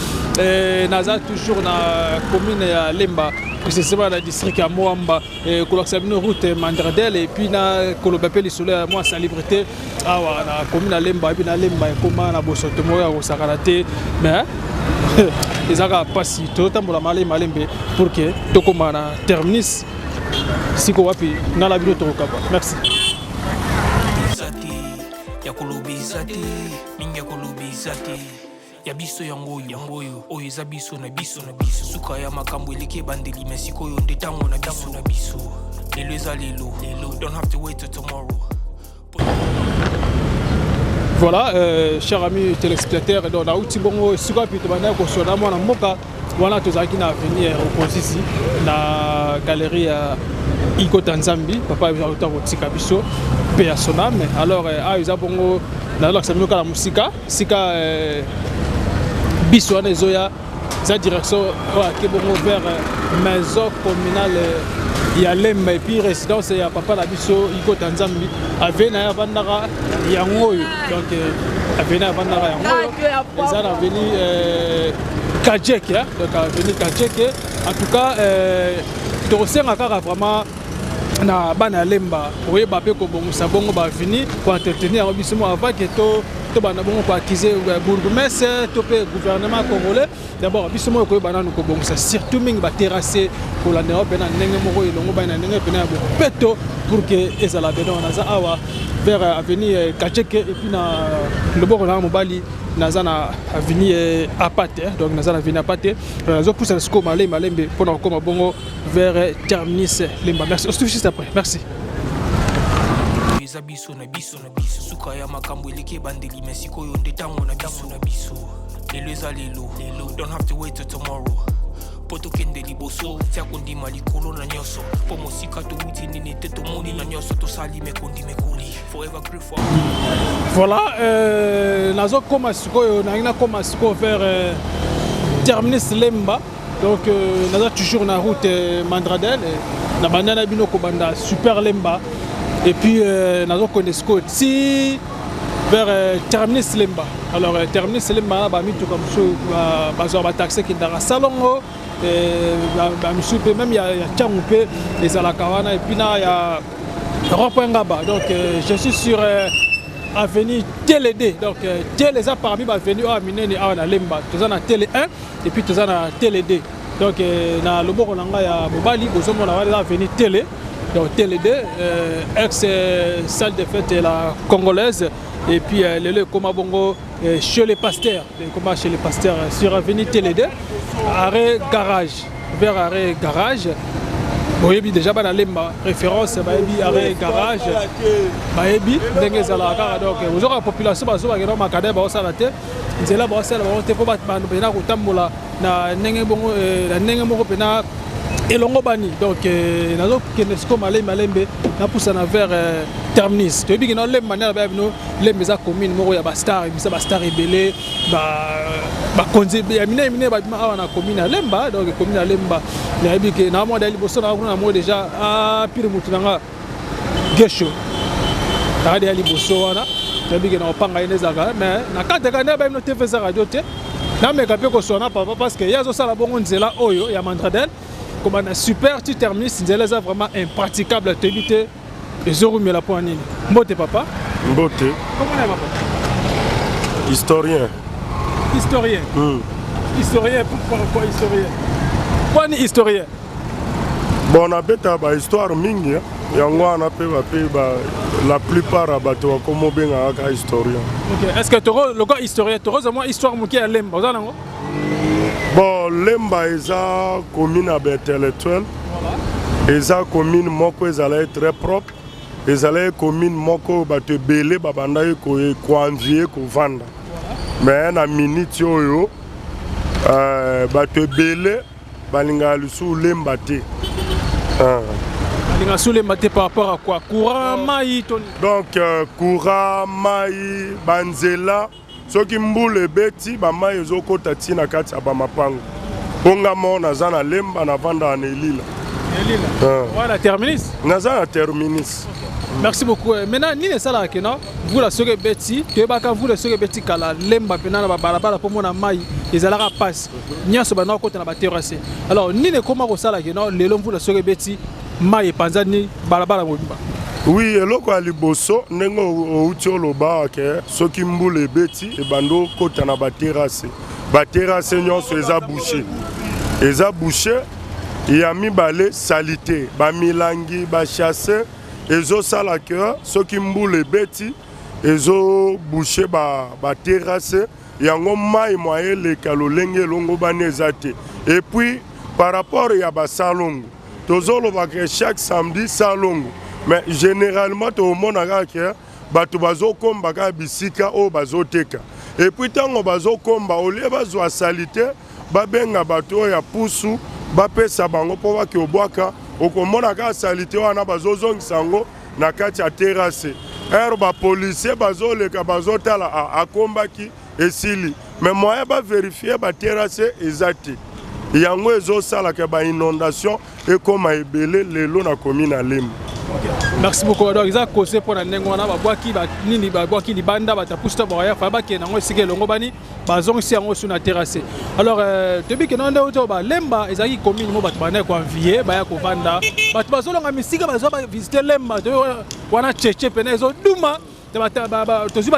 naza toujours na commune ya Lemba précisément dans le district à Moamba et une route Mandradel et puis na kolobapeli solaire moi sans liberté awa na commune à Lemba et puis na Lemba comment na bosoto moya au sakarate mais ezaka pasi totambola malembe pour que tokomana terminus siko wapi na la bilo tokaba. Merci. Ya kolobizati minga kolobizati ya biso yangoyo oyo eza biso na biso suka ya makambo eleke bandeli mesiko yo ndetango na biso lelo eza lelo don't have to wait till tomorrow. Voilà, chers amis téléspectateurs, donc la outil bongo suka pito bana ko sona mwana mboka wana tozaki na venir au ici na galerie Iko Tanzambi papa ya autant tika biso pe ya soname alors a isa bongo na la samino kala musika sika biso wana ezoya za direction qui bongo vers maison communale ya Lemba et puis résidence ya papa la biso iko Tanzambi avena ya bandaka yangoyo donc avena ya bandaka yangoyo ils ont venu Kajeke donc venu Kajeke en tout cas tosenga kaka vraiment na bana Lemba oye ba pe ko bongo bongo ba fini pour entretenir biso mo avant que to bana bongo ko accuser bourgmestre to pe gouvernement congolais d'abord biso mo ko bana ko bongo ça surtout mingi ba terrasser pour la Europe na ndenge moko ilongo ba na ndenge pena bo peto pour que ezala beno na za awa vers avenue Kacheke et puis na le bord na mobali naza na avenue Apate donc naza na avenue Apate zo pousse ce ko malembe pour na koma bongo vers terminus Lemba. Merci on se touche juste après merci. Biso na biso suka ya makambo eleke bandeli mesiko yo ndetango na biso lelo ezalelo don't have to wait till tomorrow poto kende liboso tia kondima likolo na nyoso po mosika to wuti nini te to moni na nyoso to sali mekondi mekoli forever grateful. Voilà nazo koma sikoyo na koma siko vers terminus Lemba donc nazo toujours na route Mandradel na bandana bino ko banda super Lemba. Et puis, nous avons connu si vers terminus Lemba. Alors, terminus Lemba, nous avons taxé qui est dans le salon. Même il y a Tchamoupé, les Alakawana, et puis il y a Ropengaba. Donc, je suis sur avenue Télé. Donc, Télé, ça parmi l'avenue Aminé à Lemba. Nous avons Télé 1 et puis nous avons Télé 2. Donc, dans le Boron, il y a Mobali, nous avons avenue Télé. Donc TLD, ex-salle de fête la congolaise, et puis le Koma Bongo chez les pasteurs, chez les pasteurs sur avenue TLD, arrêt garage, vers arrêt garage. Boyebi déjà dans Lemba, référence, Bayebi arrêt garage, Bayebi, Dengue Zalaka, donc vous aurez la population, vous aurez la Macadé, vous aurez la tête, vous aurez la tête, vous aurez la tête, et l'ongobani donc nazo kenesko malembe na poussana vers terminus to bigi na lemba na ba bino lemeza commune moko ya ba star ebele ba konzi ya mine ba awa na commune lemba donc commune ya lemba na bigi na mo dali boso na kuna mo déjà a pire mutunanga gesho ta dali boso wana to bigi na opanga inezaka mais na kataka na ba bino tfza radio te na meka pe ko sona papa parce que yazo sala bongo nzela oyo ya Mandradel. Comme un super, tu termines, c'est vraiment impraticable. Tu évites les euros, mais la poignée. Mbote, papa. Mbote. Comment est papa? Historien. Historien. Historien, pourquoi historien? Pourquoi ni historien? Bon, on a bêta ba histoire mingi. Yango on a pe la plupart abato comme bien aka historien. OK. Est-ce que le gars historien, tu as moi histoire muki à Lemba, vous en bon, Lemba eza commune intellectuelle. Eza commune moko ezala très propre. Ezala commune moko bato belé babanda ko envier ko vendre. Mais na minute oyo bato belé balinga lusu Lemba te. Balinga su Lemba te par rapport à quoi? Courant mai ton. Donc courant mai banzela soki mbule beti bama ezokota tina kati ba mapango bonga mona zana Lemba na vanda na elila voilà terminus na terminus. Merci beaucoup. Maintenant ni ça là que non vous la soki beti que baka vous la soki beti kala Lemba pena na balabala pour mona mai ezalaka passe nyaso bana kota na ba terrasse alors ni ne comment ko sala que non lelo vous la soki beti mai panzani balabala mobimba. Oui, eloko aliboso nengo outi oloba ke soki mbule beti e bando kota na ba terrasse nyonso eza bouché ya mibale salité ba milangi ba chasse ezo sala ke soki mbule beti ezo bouché ba terrasse yango mai moye le kalolenge longo banezate et puis par rapport ya ba salongo tozolo ba ke chaque samedi salongo. Mais généralement, tout le monde a dit que bato bazo komba ka bisika o bazo teka. Et puis tant on bazo komba au lieu bazo salité, ba benga bato ya pusu, ba pesa bango po wa ki obwaka, okomona ka salité wana bazo zongisango na kati ya terrasse. Ba policier bazo leka bazo tala a kombaki esili. mais moyen ba vérifier ba terrasse ezati yango ezosala ke ba inondation et comme ebele lelo na commune à Lemba. Merci beaucoup. Donc, ils ont causé pour la Nengwana, Baki, Nini, Baki, Banda, Batapusta, Boya, Fabaki, Nango, Sige, Longobani, Bazon, si on sur la terrasse. Alors, depuis que nous avons Lemba, ils ont commis une mot, Batmané, Convié, Bayako Vanda, Batbazon, on a mis Siga, Bazon, visiter Lemba, on a Tchéché, Penezo, Douma, tu as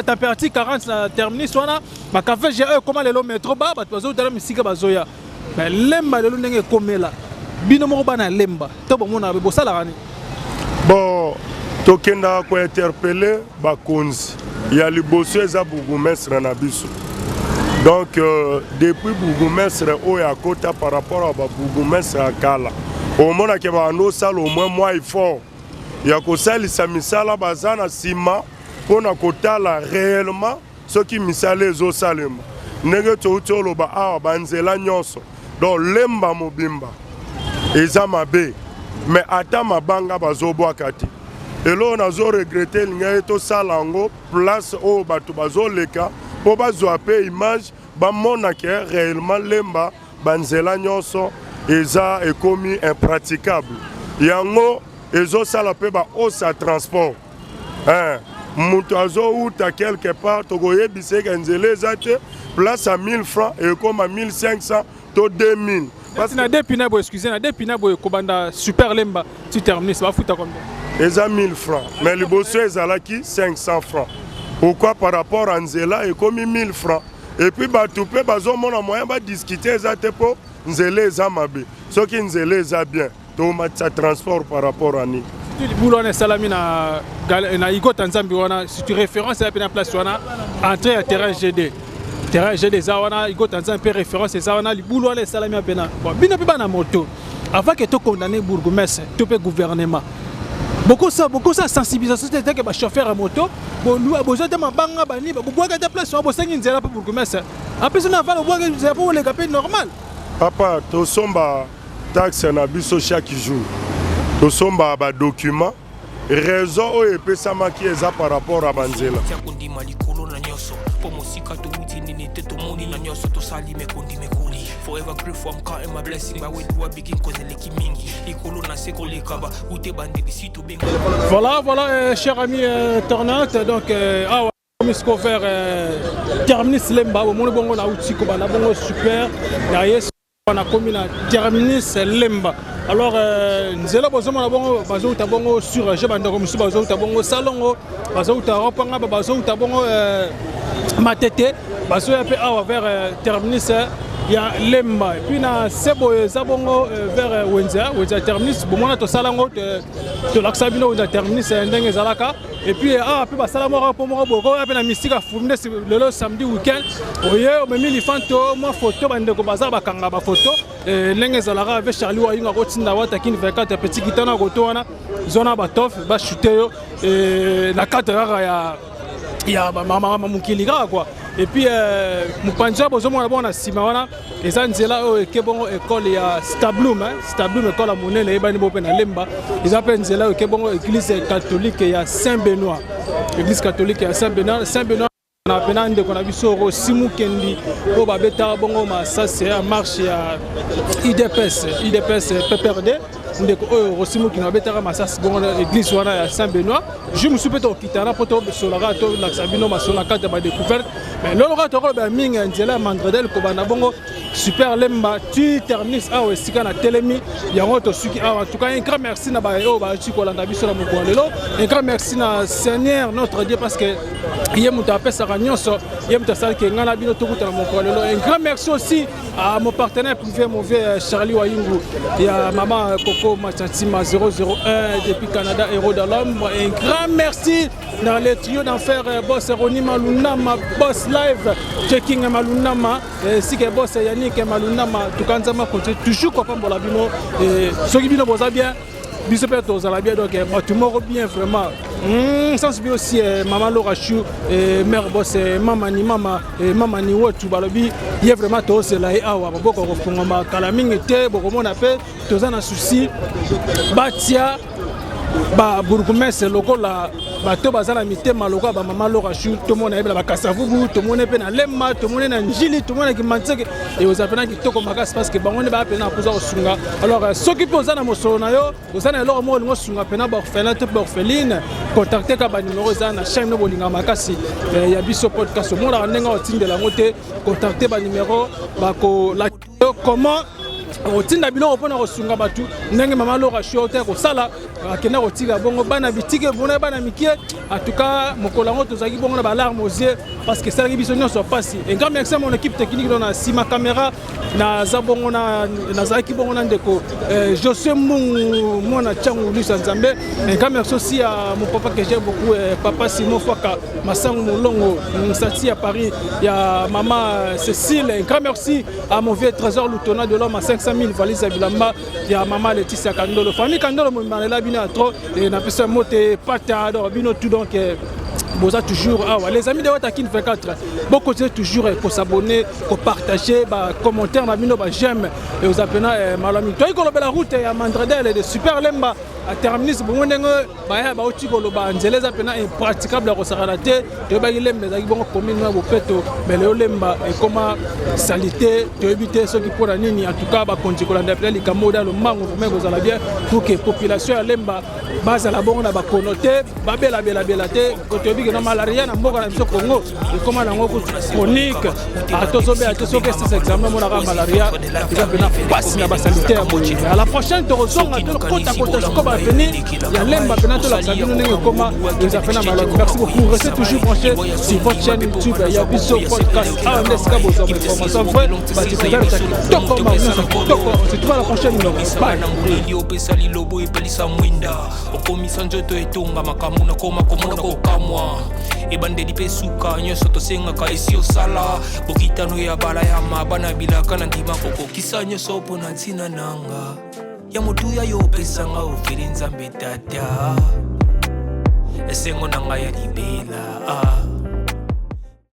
température 40 na terminus, on a café, j'ai comment les lots métro bas, Batbazon, tu as mis Siga, Bazoya. Mais Lemba, le Lunenge, comme là, Binomobana, Lemba, Tobomona, Bossalarani. Bon, tokenda ko interpeller bakonzi ya liboso eza bourgmestre na biso. Donc depuis bourgmestre oya kota par rapport à bourgmestre akala. Au mona ke ba no sala au moins effort. Ya ko salisa misala bazana sima pona kotala réellement ce qui misala ezo salema. Nege to utolo ba awa banzela nyonso. Donc Lemba mobimba. Eza mabe. Mais attends ma banga bazobo akati. Et là on a regretté l'ingaito salango place au batu bazo leka pour bazoape image ba monake réellement Lemba banzela nyonso eza est commis impraticable. Yango ezo sala pe ba osa transport. Mutu azo uta quelque part togoye biseke nzele zate place à 1000 francs et comme à 1500 to 2000. Parce que des pinabo, excusez-moi, des pinabo, Kobanda, super Lemba, tu termines, ça va foutre combien? Ils ont 1000 francs, mais le boss est à 500 francs. Pourquoi par rapport à Nzela, il comme 1000 francs. Et puis, Batoupé, Bazomon a moyen de discuter, pour Nzela Zamabe. Ce qui Nzela est bien, donc ça transport par rapport à nous. Si tu boulons salami na Igo Tanzambi, si tu références à la place, entrée à terrain GD. Terrain GD, Zawana, Igo Tanzambi, référence, Zawana, les boulons les salami à Bena. Bon, bien pas na moto. Avant que tu condamnes bourgmestre, tu peux gouvernement. Beaucoup ça sensibilisation, c'est que les chauffeurs à moto, besoin de ma banga bani, bois de place, on bosse une zéro pour bourgmestre. Après, on a fait le bois de zéro les capés normal. Papa, tu sommes taxe na biso chaque jour. Tu sommes document. Raison et pesama qui est par rapport à Banzela. Voilà, chers amis internautes, donc terminus Lemba, au monde bon on a outil comme on a bon super, derrière on a commis la terminus Lemba. Alors, nous allons bon sur je bande comme si bazo tabongo salongo, bazo tarapanga, bazo tabongo matete, bazo yape awa vers terminus ya Lemba. Et puis na sebo zabongo vers Wenza terminus, bon on to salongo de l'axabino Wenza terminus ndenge zalaka. Et puis après basalamo pour moi boko après na mystique fourné le samedi week-end. Oye on me mis fanto moi photo bande ko baza bakanga ba photo ndenge zalaka avec Charlie Wayunga kotinda wata kin 24 petit kitana koto wana zona batof ba shooter yo na cadre ya mama mukiliga quoi. Et puis mupanza bozomona bona sima wana eza nzela oyo ekebongo école ya Stabloum école ya monene ebani bo pe na Lemba eza pe nzela oyo ekebongo église catholique ya Saint-Benoît église catholique ya Saint-Benoît na pena ndeko na biso ro simu kendi o babeta bongo masase ya marche ya IDPS PPRD ndeko oyo rosimu ki na betaka masasi bongo na église wana ya Saint-Benoît je me suis peut okitana poto solara to na sabino masona kata ba découverte mais lolo ka to ko ba minga nzela mandredel ko bana bongo super Lemba tu termines a osika na telemi yango to suki a en tout cas un grand merci na ba yo ba chiko landa biso na moko lelo un grand merci na Seigneur notre Dieu parce que yemu ta pesa nyonso yemu ta sala ke ngana bino to kuta na moko lelo un grand merci aussi à mon partenaire privé mon vieux Charlie Wayungu et à maman Coco Machantima 001 depuis Canada Héros de l'homme. Un grand merci dans les trios d'enfer boss Roni Malunama boss live checking Malunama ainsi que boss Yannick Malunama tukanzama continue toujours comme pour la bino et ceux qui bino boza bien biso pe to zala bien donc tu m'auras bien vraiment sans bien aussi maman Laura Chou mère boss mama ni wotu balobi il est vraiment to c'est là et awa boko ko fungama kala mingi te boko mona pe to za na souci batia ba bourgmestre lokola bato baza na mitema lokola ba mama Lorachou to mona yebela bakasavubu to mona pe na lemma to mona na njili to mona ki mantseke et aux appena ki toko makasi parce que bango ne ba pena poza osunga alors soki pe oza na mosolo na yo oza na eloko mo lingo sunga pena ba orphelin to orpheline contacter ka ba numéro za na chaîne no bolinga makasi ya biso podcast o mona ndenga otindela ngote contacter ba numéro ba ko la comment otinda biloko mpona kosunga bato ndenge mama Lorachou te kosala akenda kotika bongo bana bitike bona bana mikie en tout cas mokolo yango tozalaki bongo na balarme aux yeux parce que esalaki biso nyonso pasi un grand merci à mon équipe technique na nsima caméra naza bongo nazalaki bongo na ndeko José Mungu mwana Tchangu Lusa Nzambe un grand merci aussi à mon papa que j'aime beaucoup papa Simon Faka Masango Molongo Nsati à Paris il y a maman Cécile un grand merci à mon vieux trésor Loutona de l'homme à 500 000 valises à Bilamba il y a maman Laetitia Kandolo famille Kandolo Mbanela bino à trop et na pesa mote pata do bino tout donc boza toujours les amis de Watakin 24 beaucoup continuer toujours pour s'abonner pour partager ba commentaire na bino ba j'aime et aux appena malami toi ko la route ya Mandradel de super lemba à terminus bongo ndenge ba oti ko loba nzeleza pena impraticable ko sarana te to ba lemba za bongo commune na bopeto mais le lemba et comment salité to éviter ceux qui pour la nini en tout cas ba konti ko la ndapela likamoda le mango pour meko za la bien pour que population ya lemba base la bongo na ba connoté ba bela te ko to na malaria na mboka na biso Congo ekoma nango chronique atozobe atosoke ces examens mona ka malaria eza pena passe na ba sanitaire à la prochaine to rozonga to kota ko ba venir ya lemba pena to la sabino ndenge koma les affaires na malaria merci beaucoup restez toujours branchés sur votre chaîne YouTube ya biso podcast AMSK bozo information vrai ba ti faire ça toko ma on se trouve à la prochaine bye opesali lobo epelisa mwinda okomisa njoto etonga makambo na koma komona kokamwa ebandeli pe suka nyonso tosengaka esi osala bokitano ya bala ya mabana bilaka na ndima kokokisa nyonso mpona ntina nanga ya motuya yo opesanga ofeli nzambe tata esengo na ngai ya libela